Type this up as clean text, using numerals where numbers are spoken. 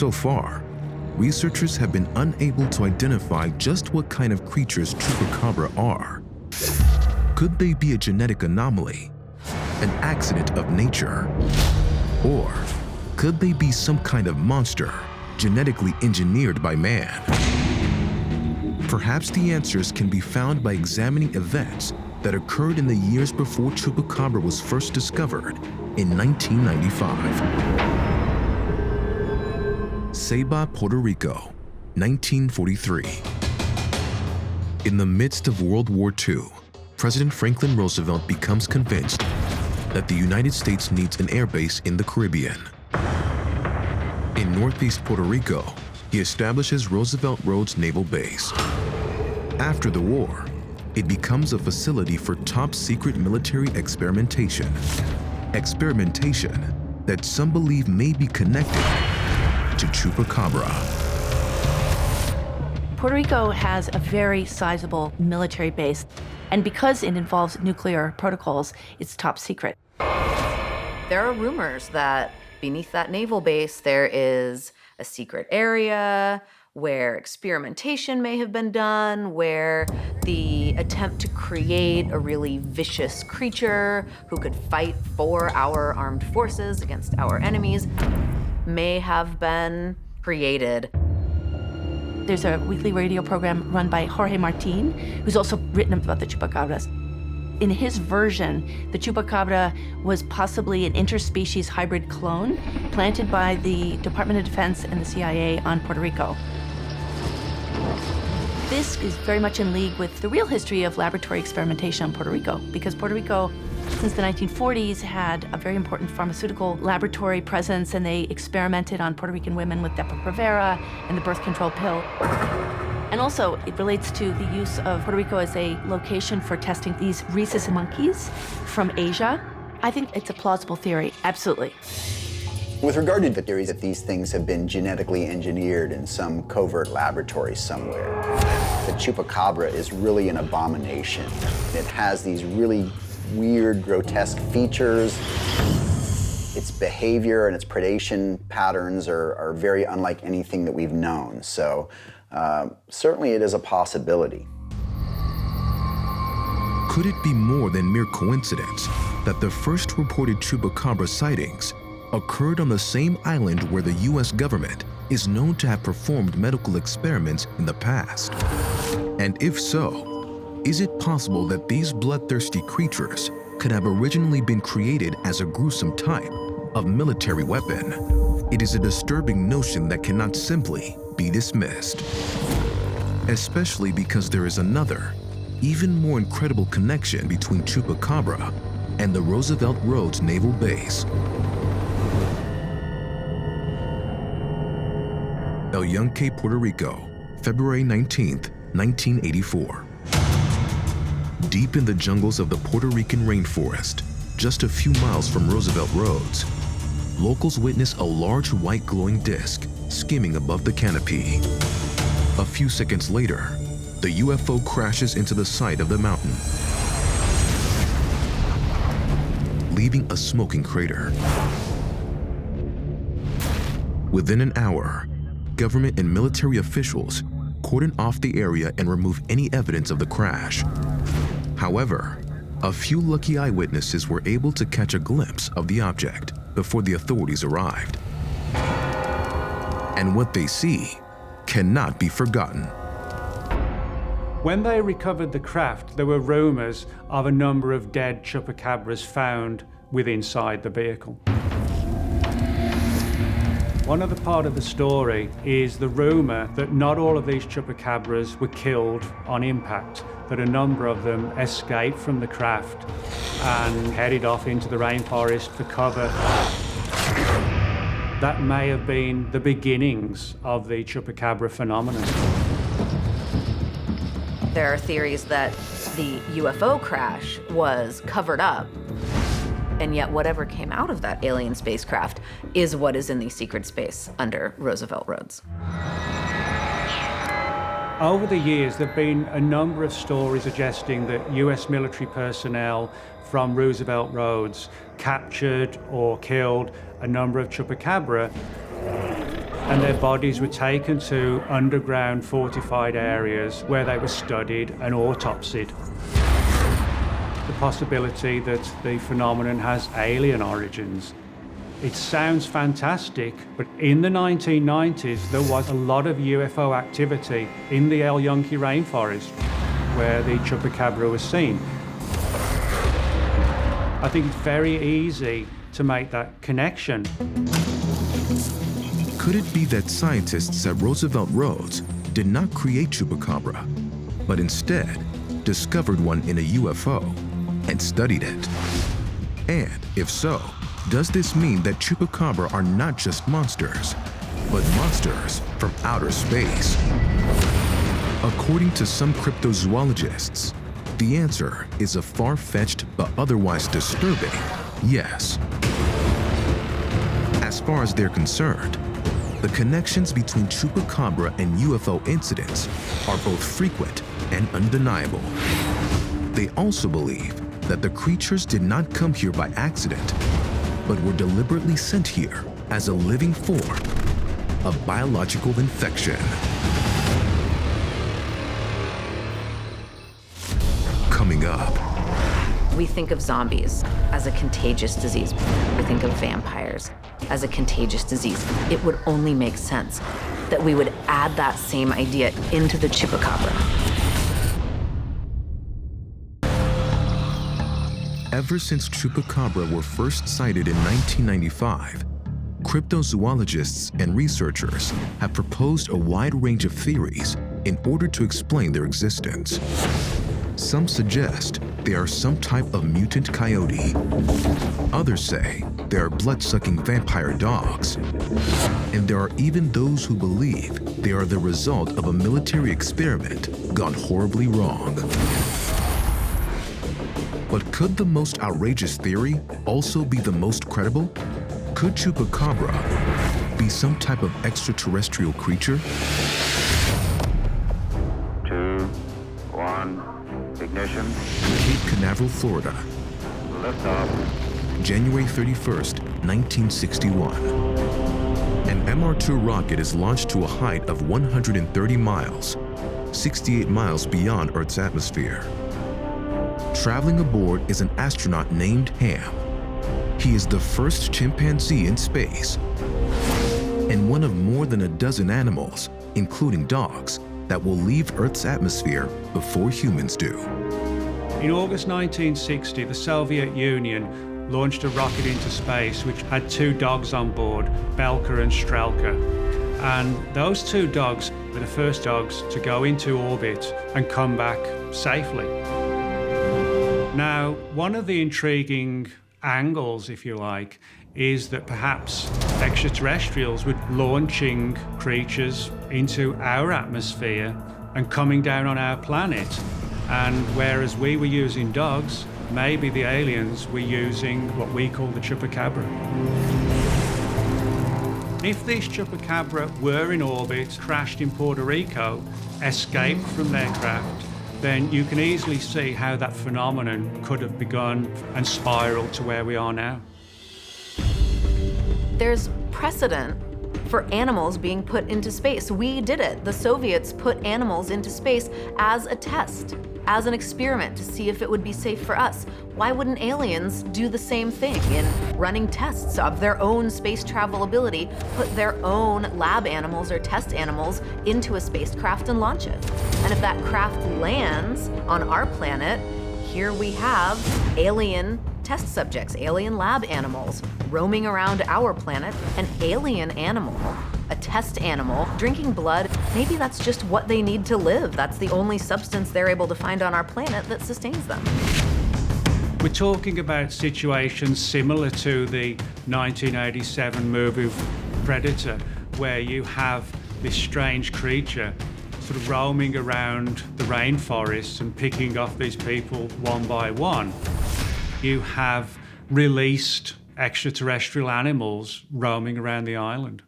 So far, researchers have been unable to identify just what kind of creatures Chupacabra are. Could they be a genetic anomaly, an accident of nature? Or could they be some kind of monster genetically engineered by man? Perhaps the answers can be found by examining events that occurred in the years before Chupacabra was first discovered in 1995. Ceiba, Puerto Rico, 1943. In the midst of World War II, President Franklin Roosevelt becomes convinced that the United States needs an airbase in the Caribbean. In northeast Puerto Rico, he establishes Roosevelt Roads Naval Base. After the war, it becomes a facility for top-secret military experimentation. Experimentation that some believe may be connected to Chupacabra. Puerto Rico has a very sizable military base, and because it involves nuclear protocols, it's top secret. There are rumors that beneath that naval base, there is a secret area where experimentation may have been done, where the attempt to create a really vicious creature who could fight for our armed forces against our enemies may have been created. There's a weekly radio program run by Jorge Martin, who's also written about the Chupacabras. In his version, the Chupacabra was possibly an interspecies hybrid clone planted by the Department of Defense and the CIA on Puerto Rico. This is very much in league with the real history of laboratory experimentation on Puerto Rico, because Puerto Rico, since the 1940s, had a very important pharmaceutical laboratory presence, and they experimented on Puerto Rican women with Depo-Provera and the birth control pill. And also, it relates to the use of Puerto Rico as a location for testing these rhesus monkeys from Asia. I think it's a plausible theory, absolutely. With regard to the theories that these things have been genetically engineered in some covert laboratory somewhere, the Chupacabra is really an abomination. It has these really weird, grotesque features. Its behavior and its predation patterns are very unlike anything that we've known. So certainly it is a possibility. Could it be more than mere coincidence that the first reported Chupacabra sightings occurred on the same island where the US government is known to have performed medical experiments in the past? And if so, is it possible that these bloodthirsty creatures could have originally been created as a gruesome type of military weapon? It is a disturbing notion that cannot simply be dismissed, especially because there is another, even more incredible connection between Chupacabra and the Roosevelt Roads Naval Base. El Yunque, Puerto Rico, February 19th, 1984. Deep in the jungles of the Puerto Rican rainforest, just a few miles from Roosevelt Roads, locals witness a large white glowing disc skimming above the canopy. A few seconds later, the UFO crashes into the side of the mountain, leaving a smoking crater. Within an hour, government and military officials cordon off the area and remove any evidence of the crash. However, a few lucky eyewitnesses were able to catch a glimpse of the object before the authorities arrived. And what they see cannot be forgotten. When they recovered the craft, there were rumors of a number of dead Chupacabras found inside the vehicle. One other part of the story is the rumor that not all of these Chupacabras were killed on impact, that a number of them escaped from the craft and headed off into the rainforest for cover. That may have been the beginnings of the Chupacabra phenomenon. There are theories that the UFO crash was covered up, and yet whatever came out of that alien spacecraft is what is in the secret space under Roosevelt Roads. Over the years, there have been a number of stories suggesting that US military personnel from Roosevelt Roads captured or killed a number of Chupacabra and their bodies were taken to underground fortified areas where they were studied and autopsied. The possibility that the phenomenon has alien origins. It sounds fantastic, but in the 1990s, there was a lot of UFO activity in the El Yunque rainforest where the Chupacabra was seen. I think it's very easy to make that connection. Could it be that scientists at Roosevelt Roads did not create Chupacabra, but instead discovered one in a UFO and studied it? And if so, does this mean that Chupacabra are not just monsters, but monsters from outer space? According to some cryptozoologists, the answer is a far-fetched but otherwise disturbing yes. As far as they're concerned, the connections between Chupacabra and UFO incidents are both frequent and undeniable. They also believe that the creatures did not come here by accident, but were deliberately sent here as a living form of biological infection. Coming up. We think of zombies as a contagious disease. We think of vampires as a contagious disease. It would only make sense that we would add that same idea into the Chupacabra. Ever since Chupacabra were first sighted in 1995, cryptozoologists and researchers have proposed a wide range of theories in order to explain their existence. Some suggest they are some type of mutant coyote. Others say they are blood-sucking vampire dogs. And there are even those who believe they are the result of a military experiment gone horribly wrong. But could the most outrageous theory also be the most credible? Could Chupacabra be some type of extraterrestrial creature? 2, 1, ignition. Cape Canaveral, Florida. Liftoff. January 31st, 1961. An MR2 rocket is launched to a height of 130 miles, 68 miles beyond Earth's atmosphere. Traveling aboard is an astronaut named Ham. He is the first chimpanzee in space and one of more than a dozen animals, including dogs, that will leave Earth's atmosphere before humans do. In August 1960, the Soviet Union launched a rocket into space which had 2 dogs on board, Belka and Strelka. And those 2 dogs were the first dogs to go into orbit and come back safely. Now, one of the intriguing angles, if you like, is that perhaps extraterrestrials were launching creatures into our atmosphere and coming down on our planet. And whereas we were using dogs, maybe the aliens were using what we call the Chupacabra. If these Chupacabra were in orbit, crashed in Puerto Rico, escaped from their craft, then you can easily see how that phenomenon could have begun and spiraled to where we are now. There's precedent for animals being put into space. We did it. The Soviets put animals into space as a test, as an experiment to see if it would be safe for us. Why wouldn't aliens do the same thing in running tests of their own space travel ability, put their own lab animals or test animals into a spacecraft and launch it? And if that craft lands on our planet, here we have alien test subjects, alien lab animals roaming around our planet, an alien animal, a test animal, drinking blood. Maybe that's just what they need to live. That's the only substance they're able to find on our planet that sustains them. We're talking about situations similar to the 1987 movie Predator, where you have this strange creature sort of roaming around the rainforests and picking off these people one by one. You have released extraterrestrial animals roaming around the island.